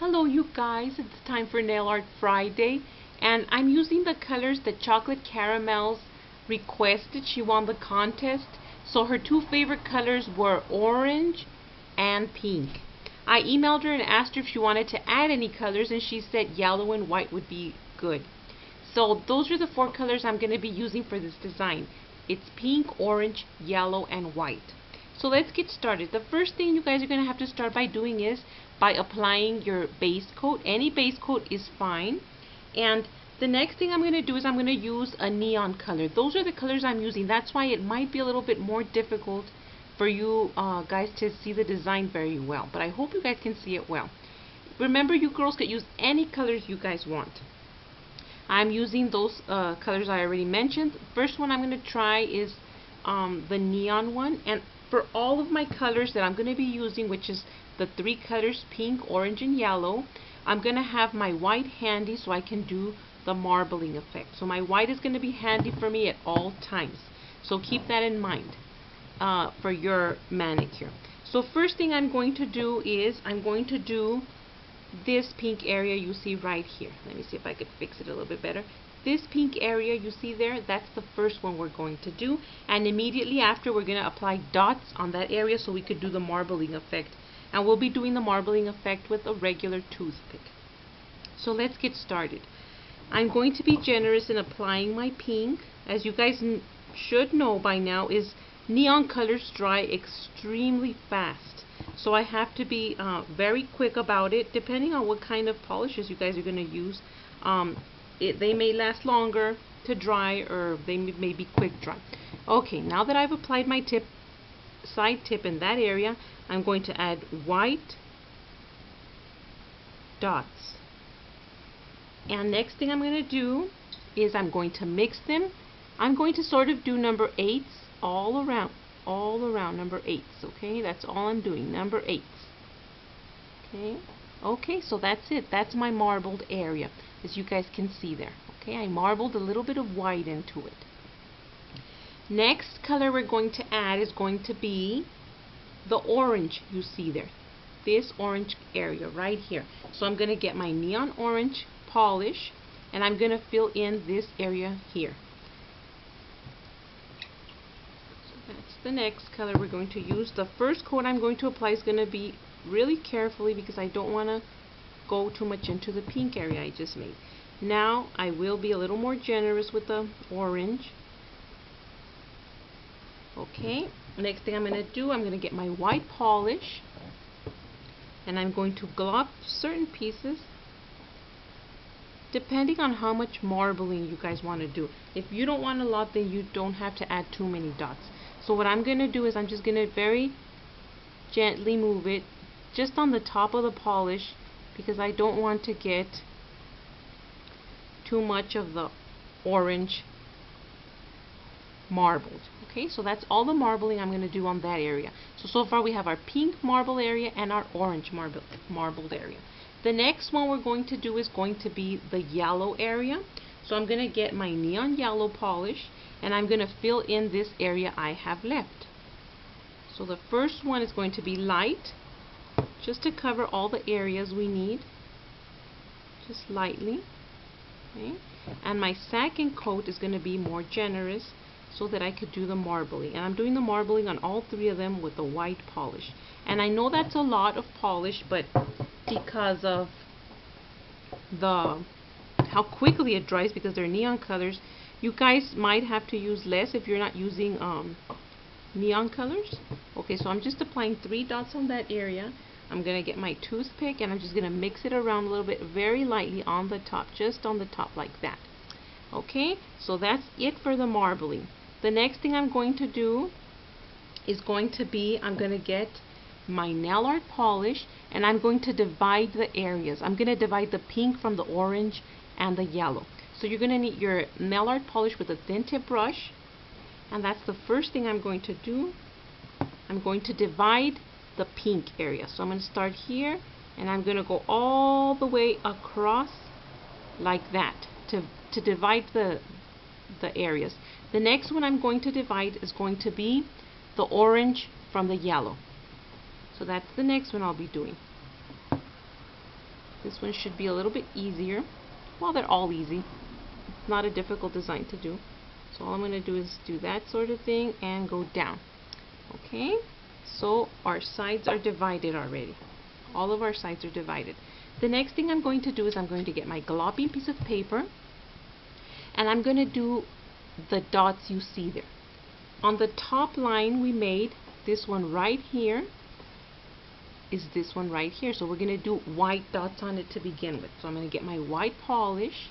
Hello you guys, it's time for Nail Art Friday and I'm using the colors that Chocolate Caramel's requested. She won the contest, so her two favorite colors were orange and pink. I emailed her and asked her if she wanted to add any colors, and she said yellow and white would be good. So those are the four colors I'm going to be using for this design. It's pink, orange, yellow, and white. So let's get started. The first thing you guys are going to have to start by doing is by applying your base coat. Any base coat is fine. And the next thing I'm going to do is I'm going to use a neon color. Those are the colors I'm using. That's why it might be a little bit more difficult for you guys to see the design very well. But I hope you guys can see it well. Remember, you girls could use any colors you guys want. I'm using those colors I already mentioned. First one I'm going to try is the neon one. And for all of my colors that I'm going to be using, which is the three colors, pink, orange, and yellow, I'm going to have my white handy so I can do the marbling effect. So my white is going to be handy for me at all times. So keep that in mind for your manicure. So first thing I'm going to do is I'm going to do this pink area you see right here. Let me see if I could fix it a little bit better. This pink area you see there, that's the first one we're going to do. And immediately after, we're going to apply dots on that area so we could do the marbling effect. And we'll be doing the marbling effect with a regular toothpick. So let's get started. I'm going to be generous in applying my pink. As you guys should know by now, is neon colors dry extremely fast. So I have to be very quick about it, depending on what kind of polishes you guys are going to use. They may last longer to dry, or they may be quick dry. Okay, now that I've applied my side tip in that area, I'm going to add white dots. And next thing I'm going to do is I'm going to mix them. I'm going to sort of do number 8s all around number 8s. Okay, that's all I'm doing, number 8s. Okay, so that's it. That's my marbled area, as you guys can see there. Okay, I marbled a little bit of white into it. Next color we're going to add is going to be the orange you see there. This orange area right here. So I'm going to get my neon orange polish and I'm going to fill in this area here. So that's the next color we're going to use. The first coat I'm going to apply is going to be really carefully because I don't want to go too much into the pink area I just made. Now I will be a little more generous with the orange. Okay, next thing I'm going to do, I'm going to get my white polish and I'm going to glop certain pieces depending on how much marbling you guys want to do. If you don't want a lot, then you don't have to add too many dots. So what I'm going to do is I'm just going to very gently move it just on the top of the polish because I don't want to get too much of the orange marbled. Okay, so that's all the marbling I'm going to do on that area. So far we have our pink marble area and our orange marbled area. The next one we're going to do is going to be the yellow area. So I'm going to get my neon yellow polish and I'm going to fill in this area I have left. So the first one is going to be light, just to cover all the areas we need, just lightly. Okay. And my second coat is going to be more generous so that I could do the marbling. And I'm doing the marbling on all three of them with the white polish. And I know that's a lot of polish, but because of how quickly it dries, because they're neon colors, you guys might have to use less if you're not using neon colors. Okay, so I'm just applying 3 dots on that area. I'm going to get my toothpick and I'm just going to mix it around a little bit very lightly on the top, just on the top like that. Okay, so that's it for the marbling. The next thing I'm going to do is going to be, I'm going to get my nail art polish and I'm going to divide the areas. I'm going to divide the pink from the orange and the yellow. So you're going to need your nail art polish with a thin tip brush, and that's the first thing I'm going to do. I'm going to divide the pink area. So I'm going to start here and I'm going to go all the way across like that to divide the areas. The next one I'm going to divide is going to be the orange from the yellow. So that's the next one I'll be doing. This one should be a little bit easier. Well, they're all easy. It's not a difficult design to do. So all I'm going to do is do that sort of thing and go down. Okay, so our sides are divided already. All of our sides are divided. The next thing I'm going to do is I'm going to get my glopping piece of paper, and I'm going to do the dots you see there. On the top line we made, this one right here is this one right here. So we're going to do white dots on it to begin with. So I'm going to get my white polish,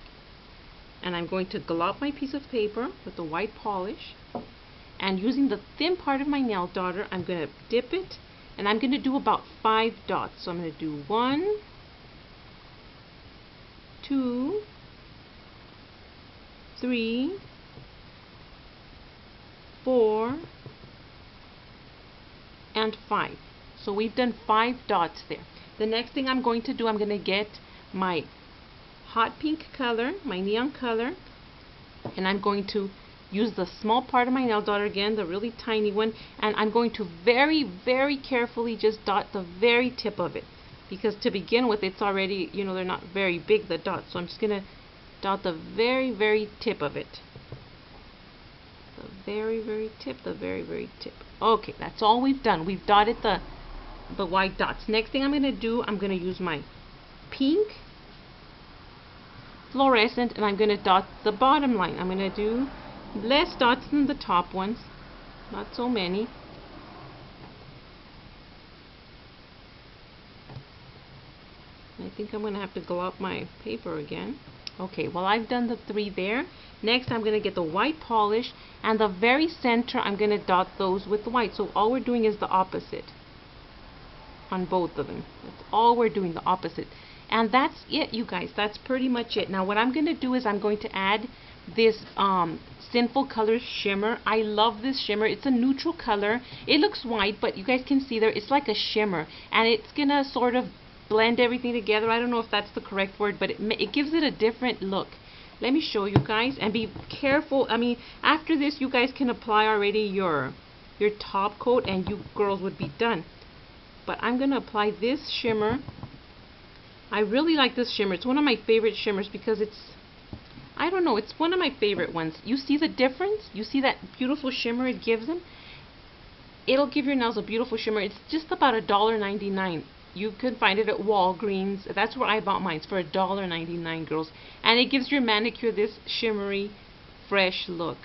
and I'm going to glop my piece of paper with the white polish, and using the thin part of my nail daughter, I'm going to dip it, and I'm going to do about 5 dots. So I'm going to do 1, 2, 3, 4, and 5. So we've done 5 dots there. The next thing I'm going to do, I'm going to get my hot pink color, my neon color, and I'm going to use the small part of my nail daughter again, the really tiny one, and I'm going to very, very carefully just dot the very tip of it, because to begin with it's already, you know, they're not very big, the dots. So I'm just going to dot the very, very tip of it. The very, very tip, the very, very tip. Okay, that's all we've done. We've dotted the white dots. Next thing I'm going to do, I'm going to use my pink fluorescent, and I'm going to dot the bottom line. I'm going to do less dots than the top ones, not so many. I think I'm going to have to glop my paper again. Okay, well, I've done the 3 there. Next I'm going to get the white polish, and the very center I'm going to dot those with the white. So all we're doing is the opposite on both of them. That's all we're doing, the opposite. And that's it, you guys. That's pretty much it. Now what I'm going to do is I'm going to add this Sinful Colors shimmer. I love this shimmer. It's a neutral color. It looks white, but you guys can see there, it's like a shimmer, and it's going to sort of blend everything together. I don't know if that's the correct word, but it gives it a different look. Let me show you guys, and be careful. I mean, after this you guys can apply already your top coat, and you girls would be done. But I'm going to apply this shimmer. I really like this shimmer. It's one of my favorite shimmers because it's, I don't know, it's one of my favorite ones. You see the difference? You see that beautiful shimmer it gives them? It'll give your nails a beautiful shimmer. It's just about $1.99. You can find it at Walgreens. That's where I bought mine. It's for $1.99, girls. And it gives your manicure this shimmery, fresh look.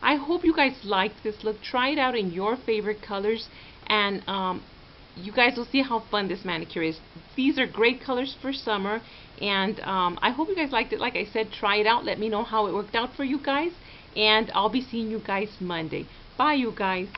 I hope you guys liked this look. Try it out in your favorite colors, and you guys will see how fun this manicure is. These are great colors for summer, and I hope you guys liked it. Like I said, try it out. Let me know how it worked out for you guys, and I'll be seeing you guys Monday. Bye, you guys.